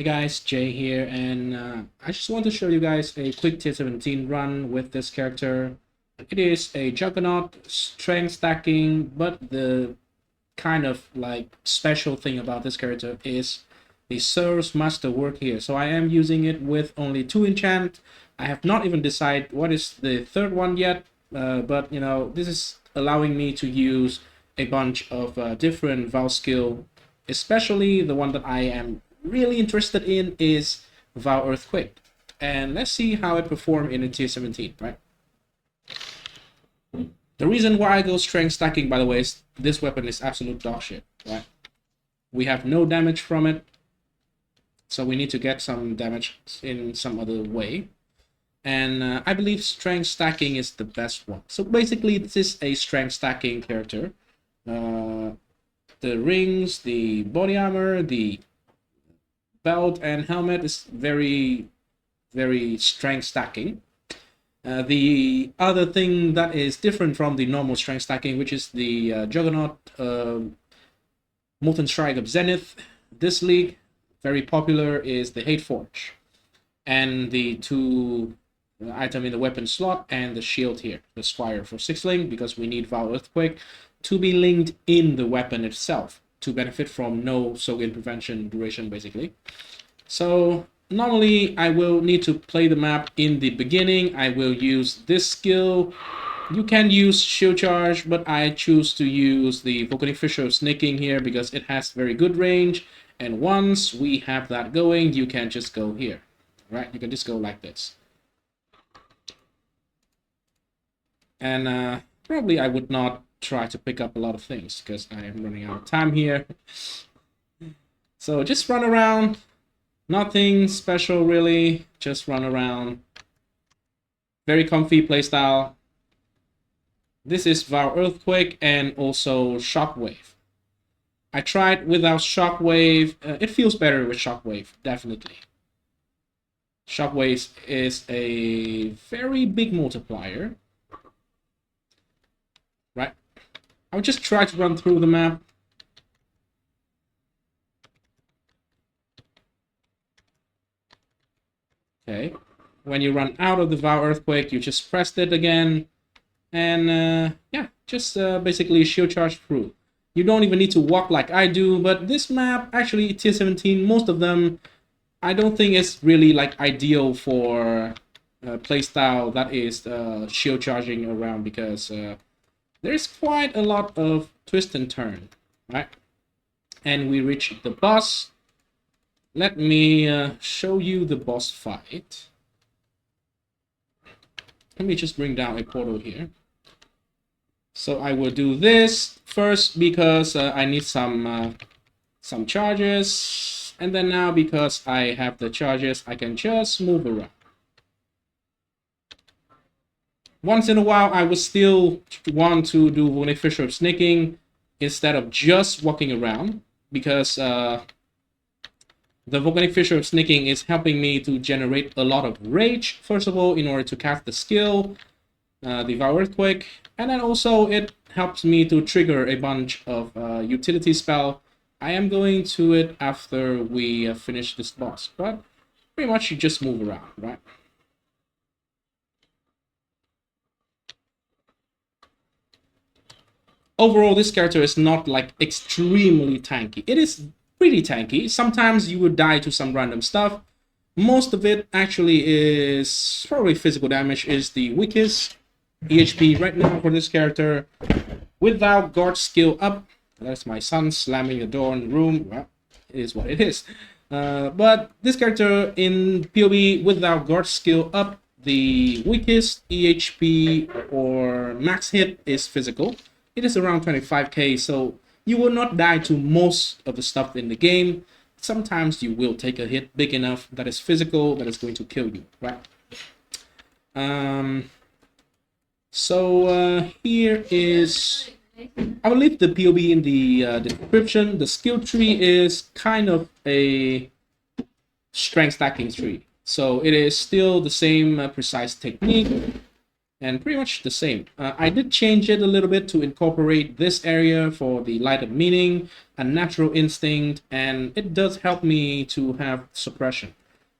Hey guys, Jay here, and I just want to show you guys a quick tier 17 run with this character. It is a Juggernaut, strength stacking, but the kind of like special thing about this character is the Serle's Masterwork here. So I am using it with only 2 enchant. I have not even decided what is the third one yet, but you know, this is allowing me to use a bunch of different Val skill, especially the one that I am really interested in is Vow Earthquake. And let's see how it performed in a tier 17, right? The reason why I go strength stacking, by the way, is this weapon is absolute dog shit, right? We have no damage from it, so we need to get some damage in some other way. And I believe strength stacking is the best one. So basically, this is a strength stacking character. The rings, the body armor, the belt and helmet is very strength stacking. The other thing that is different from the normal strength stacking, which is the Juggernaut Molten Strike of Zenith, this league, very popular, is the Hate Forge. And the 2 item in the weapon slot and the shield here, the Squire for 6 link, because we need Vow Earthquake to be linked in the weapon itself to benefit from no soak-in prevention duration, basically. So normally I will need to play the map in the beginning. I will use this skill. You can use shield charge, but I choose to use the Volcanic Fissure Sneaking here because it has very good range. And once we have that going, you can just go here, right? You can just go like this. And probably I would not try to pick up a lot of things because I am running out of time here. So just run around. Nothing special really, just run around. Very comfy playstyle. This is Vow Earthquake and also Shockwave. I tried without Shockwave. It feels better with Shockwave, definitely. Shockwave is a very big multiplier. Right? I would just try to run through the map. Okay, when you run out of the Vow Earthquake, you just pressed it again, and yeah, just basically shield charge through. You don't even need to walk like I do, but this map, actually, tier 17, most of them, I don't think it's really like ideal for playstyle that is shield charging around because there's quite a lot of twist and turn, right? And we reach the boss. Let me show you the boss fight. Let me just bring down a portal here. So I will do this first because I need some charges, and then now because I have the charges, I can just move around. Once in a while, I would still want to do Volcanic Fissure Sneaking instead of just walking around because the Volcanic Fissure Sneaking is helping me to generate a lot of rage, first of all, in order to cast the skill, the Vow Earthquake, and then also it helps me to trigger a bunch of utility spell. I am going to it after we finish this boss, but pretty much you just move around, right? Overall, this character is not like extremely tanky. It is pretty tanky. Sometimes you would die to some random stuff. Most of it actually is probably physical damage is the weakest EHP right now for this character. Without guard skill up, that's my son slamming the door in the room. Well, it is what it is. But this character in POE without guard skill up, the weakest EHP or max hit is physical. It is around 25k, so you will not die to most of the stuff in the game. Sometimes you will take a hit big enough that is physical, that is going to kill you, right? Here is, I will leave the POE in the description. The skill tree is kind of a strength stacking tree. So it is still the same precise technique. and pretty much the same. I did change it a little bit to incorporate this area for the light of meaning, a natural instinct, and it does help me to have suppression.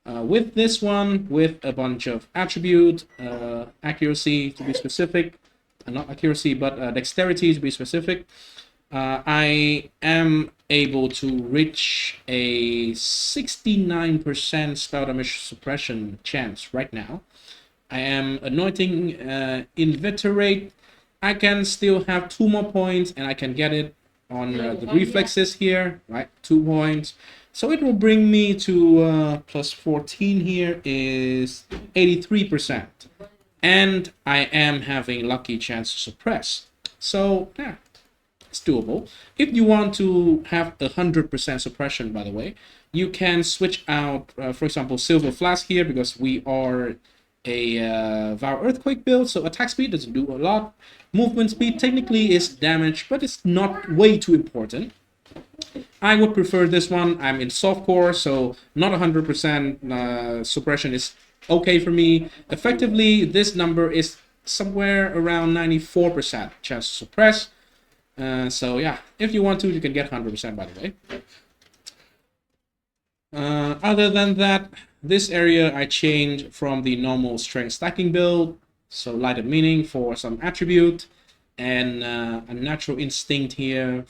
With this one, with a bunch of attribute, accuracy to be specific, not accuracy, but dexterity to be specific, I am able to reach a 69% spell damage suppression chance right now. I am anointing inveterate. I can still have 2 more points, and I can get it on the reflexes here, right? 2 points. So it will bring me to plus 14 here is 83%. And I am having lucky chance to suppress. So yeah, it's doable. If you want to have 100% suppression, by the way, you can switch out, for example, Silver Flask here, because we are a Vaal Earthquake build, so attack speed doesn't do a lot. Movement speed technically is damage, but it's not way too important. I would prefer this one. I'm in softcore, so not 100% suppression is okay for me. Effectively, this number is somewhere around 94% chance to suppress. So yeah, if you want to, you can get 100%, by the way. Other than that, this area I changed from the normal strength stacking build, so light of meaning for some attribute, and a natural instinct here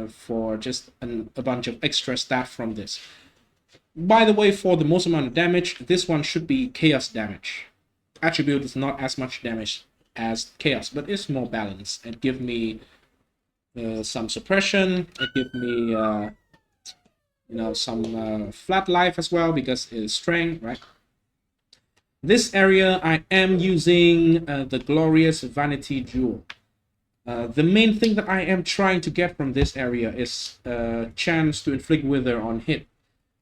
for just a bunch of extra stat from this. By the way, for the most amount of damage, this one should be chaos damage. Attribute is not as much damage as chaos, but it's more balanced. It gives me some suppression. It gives me some flat life as well, because it's strength, right? This area I am using the Glorious Vanity Jewel. The main thing that I am trying to get from this area is a chance to inflict wither on hit.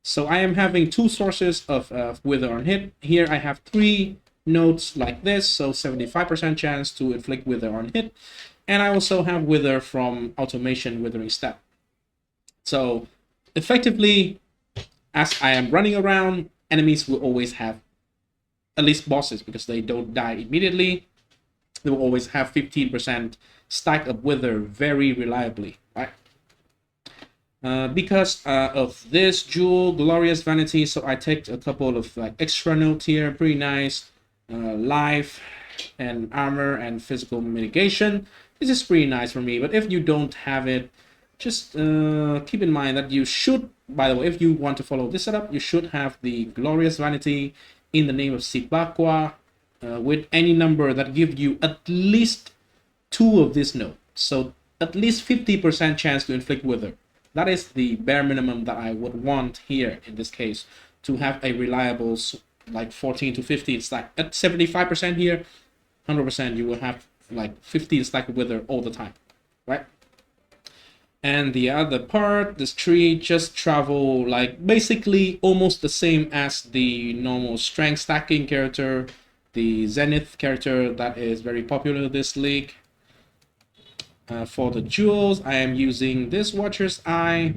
So I am having 2 sources of wither on hit. Here I have 3 nodes like this, so 75% chance to inflict wither on hit. And I also have wither from automation withering step. So effectively, as I am running around, enemies will always have, at least bosses, because they don't die immediately, they will always have 15% stack of wither very reliably, right? Because of this jewel, Glorious Vanity, so I take a couple of like extra notes here, pretty nice. Life and armor and physical mitigation. This is pretty nice for me, but if you don't have it, just keep in mind that you should, by the way, if you want to follow this setup, you should have the Glorious Vanity in the name of Sibakwa with any number that give you at least 2 of this note. So at least 50% chance to inflict wither. That is the bare minimum that I would want here in this case, to have a reliable like 14 to 15 stack. At 75% here, 100% you will have like 15 stack of wither all the time, right? And the other part, this tree just travel like basically almost the same as the normal strength stacking character, the Zenith character that is very popular in this league. For the jewels, I am using this Watcher's Eye.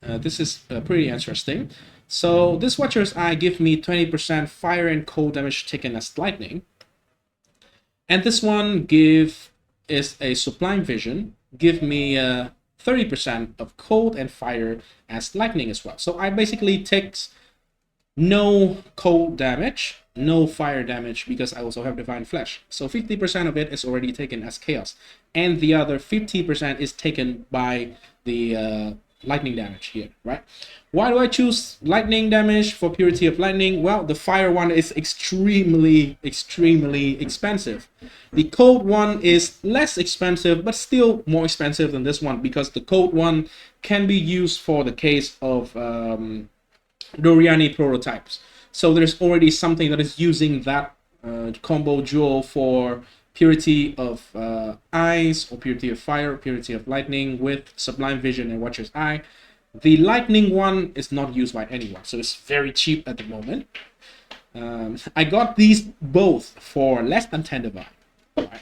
This is pretty interesting. So this Watcher's Eye gives me 20% fire and cold damage taken as lightning. And this one is a Sublime Vision, give me 30% of cold and fire as lightning as well. So I basically take no cold damage, no fire damage, because I also have Divine Flesh. So 50% of it is already taken as chaos. And the other 50% is taken by the lightning damage here, right? Why do I choose lightning damage for Purity of Lightning? Well, the fire one is extremely expensive. The cold one is less expensive, but still more expensive than this one, because the cold one can be used for the case of Doriani prototypes. So there's already something that is using that combo jewel for Purity of Eyes, or Purity of Fire, or Purity of Lightning with Sublime Vision and Watcher's Eye. The lightning one is not used by anyone, so it's very cheap at the moment. I got these both for less than 10 divine. Right.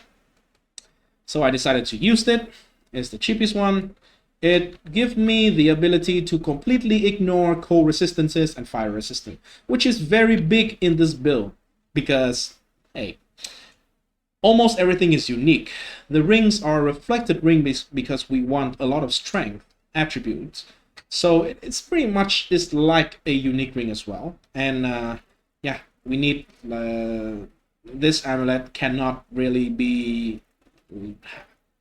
So I decided to use it. It's the cheapest one. It gives me the ability to completely ignore cold resistances and fire resistance, which is very big in this build because, hey, Almost everything is unique. The rings are reflected ring because we want a lot of strength attributes. So it's pretty much is like a unique ring as well. And yeah, we need this amulet cannot really be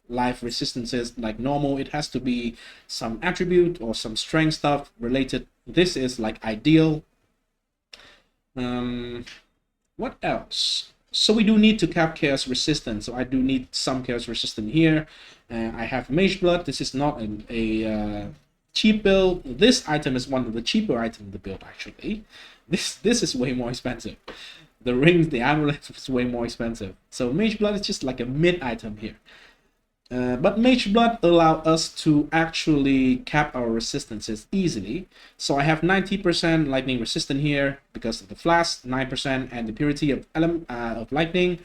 life resistances like normal. It has to be some attribute or some strength stuff related. This is like ideal. What else? So we do need to cap chaos resistance. So I do need some chaos resistance here. I have mage blood. This is not a cheap build. This item is one of the cheaper items in the build actually. This is way more expensive. The rings, the amulet is way more expensive. So mage blood is just like a mid item here. But mage blood allow us to actually cap our resistances easily. So I have 90% lightning resistant here because of the flask, 9% and the purity of lightning.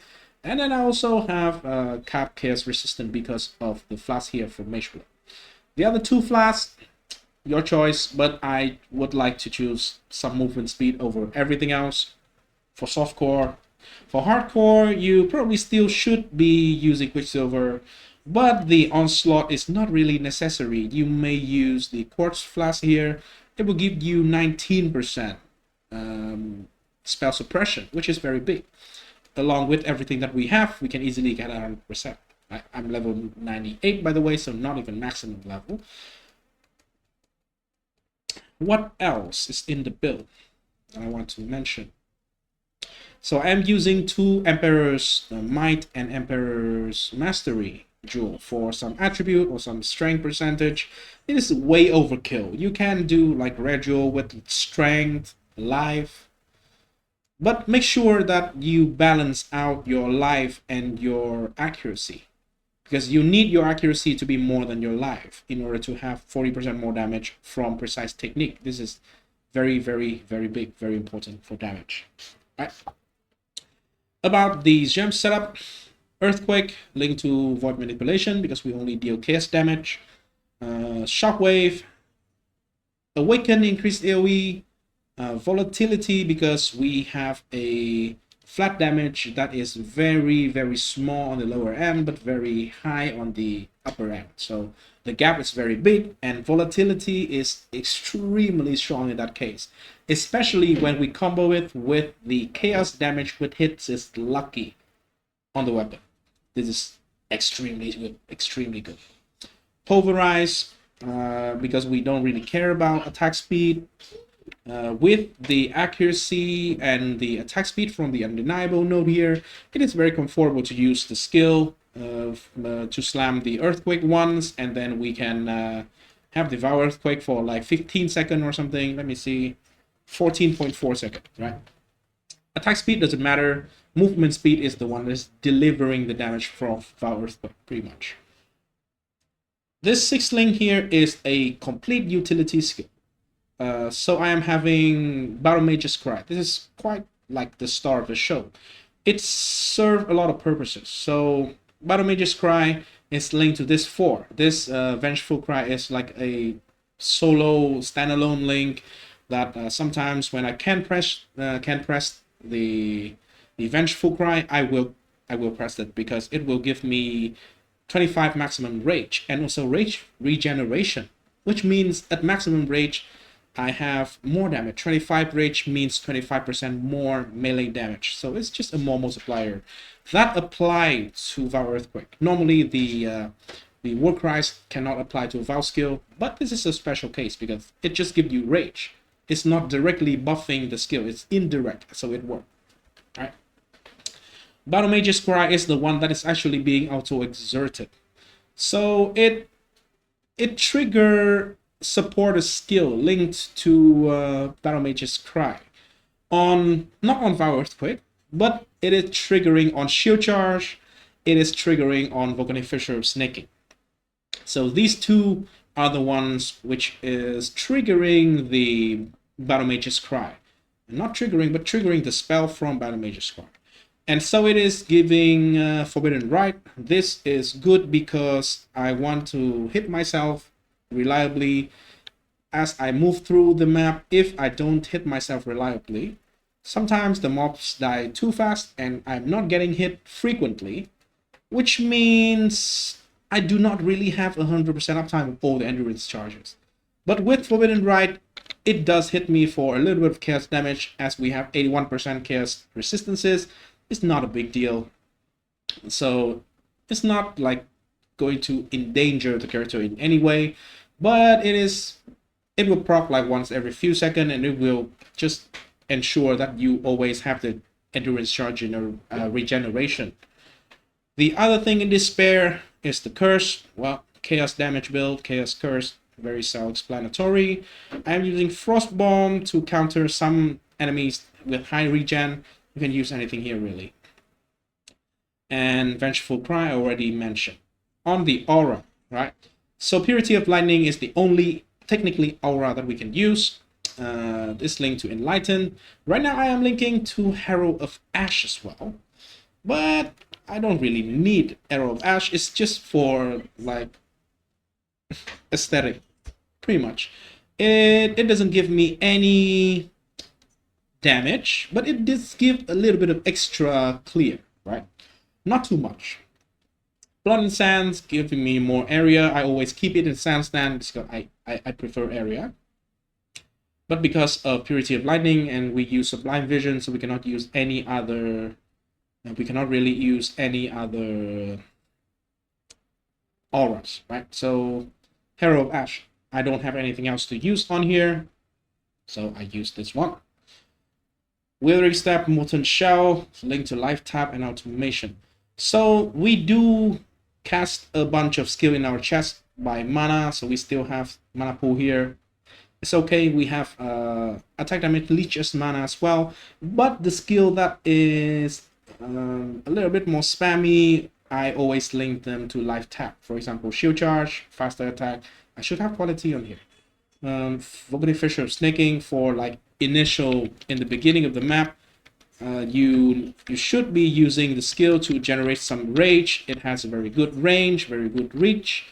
And then I also have cap chaos resistant because of the flask here for mage blood. The other two flasks, your choice, but I would like to choose some movement speed over everything else. For softcore, for hardcore, you probably still should be using Quicksilver, but the onslaught is not really necessary. You may use the quartz flask here. It will give you 19% spell suppression, which is very big. Along with everything that we have, we can easily get 100%. I'm level 98 by the way, so not even maximum level. What else is in the build that I want to mention? So I'm using two Emperor's Might and Emperor's Mastery jewel for some attribute or some strength percentage. It is way overkill. You can do like rare jewel with strength, life, but make sure that you balance out your life and your accuracy, because you need your accuracy to be more than your life in order to have 40% more damage from precise technique. This is very, very, very big, very important for damage. All right. About the gem setup, Earthquake linked to Void Manipulation because we only deal chaos damage. Shockwave, Awaken increased AoE, Volatility because we have a flat damage that is very, very small on the lower end but very high on the upper end. So the gap is very big, and Volatility is extremely strong in that case, especially when we combo it with the chaos damage with hits is lucky on the weapon. This is extremely good, extremely good. Pulverize, because we don't really care about attack speed. With the accuracy and the attack speed from the undeniable node here, it is very comfortable to use the skill to slam the earthquake once, and then we can have Devour Earthquake for like 15 seconds or something. Let me see, 14.4 seconds, right? Attack speed doesn't matter. Movement speed is the one that's delivering the damage from Devour Earthquake, pretty much. This 6th link here is a complete utility skill. So I am having Battle Mage's Cry. This is quite like the star of the show. It serves a lot of purposes. So Battle Mage's Cry is linked to this 4. This Vengeful Cry is like a solo standalone link that sometimes when I can press the Vengeful Cry, I will press it because it will give me 25 maximum rage and also rage regeneration, which means at maximum rage I have more damage. 25 rage means 25% more melee damage. So it's just a more multiplier. That applies to Vow Earthquake. Normally the War Cries cannot apply to a Vow skill, but this is a special case because it just gives you rage. It's not directly buffing the skill, it's indirect, so it works. Alright. Battle Mage's Cry is the one that is actually being auto-exerted. So it trigger support a skill linked to Battle Mage's Cry not on Vow Earthquake, but it is triggering on Shield Charge, it is triggering on Volcanic Fissure Snaking. So these two are the ones which is triggering the Battle Mage's Cry. Not triggering, but triggering the spell from Battle Mage's Cry. And so it is giving Forbidden Rite. This is good because I want to hit myself reliably as I move through the map. If I don't hit myself reliably, Sometimes the mobs die too fast and I'm not getting hit frequently, which means I do not really have 100% uptime of all the endurance charges. But with Forbidden Rite, it does hit me for a little bit of chaos damage, as we have 81% chaos resistances. It's not a big deal. So it's not like going to endanger the character in any way, but it will proc like once every few seconds, and it will just ensure that you always have the endurance charge in a regeneration. The other thing in this pair is the curse. Well, chaos damage build, chaos curse, very self-explanatory. I'm using Frost Bomb to counter some enemies with high regen. You can use anything here really. And Vengeful Cry I already mentioned. On the aura, right? So Purity of Lightning is the only technically aura that we can use. This link to Enlighten. Right now I am linking to Herald of Ash as well, but I don't really need Arrow of Ash. It's just for like aesthetic, pretty much. It doesn't give me any damage, but it does give a little bit of extra clear, right? Not too much. Blood and Sands giving me more area. I always keep it in Sandstand because I prefer area. But because of Purity of Lightning and we use Sublime Vision, so we cannot use any other. We cannot really use any other auras, right? So Herald of Ash, I don't have anything else to use on here, so I use this one. Withering Step, Molten Shell, Link to Life Tap, and Automation. So we do cast a bunch of skill in our chest by mana, so we still have mana pool here. It's okay, we have attack damage leeches mana as well, but the skill that is a little bit more spammy, I always link them to life tap. For example, shield charge, faster attack. I should have quality on here. Vocative Fissure of Snaking for like initial, in the beginning of the map. You should be using the skill to generate some rage. It has a very good range, very good reach.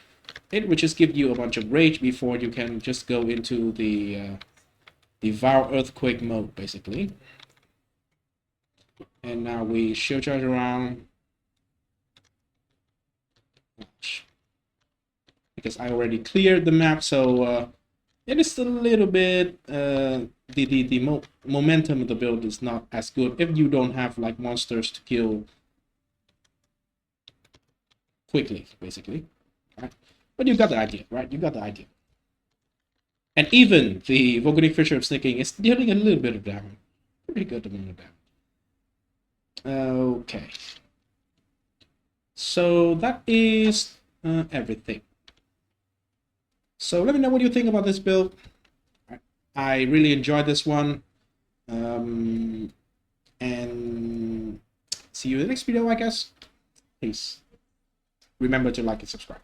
It will just give you a bunch of rage before you can just go into the Vaal Earthquake mode, basically. And now we shield charge around. Because I already cleared the map, so it is a little bit the momentum of the build is not as good if you don't have like monsters to kill quickly, basically. Right? But you got the idea, right? You got the idea. And even the Volcanic Fissure of Snaking is dealing a little bit of damage. Pretty good amount of damage. Okay. So that is everything. So let me know what you think about this build. I really enjoyed this one. And see you in the next video, I guess. Peace. Remember to like and subscribe.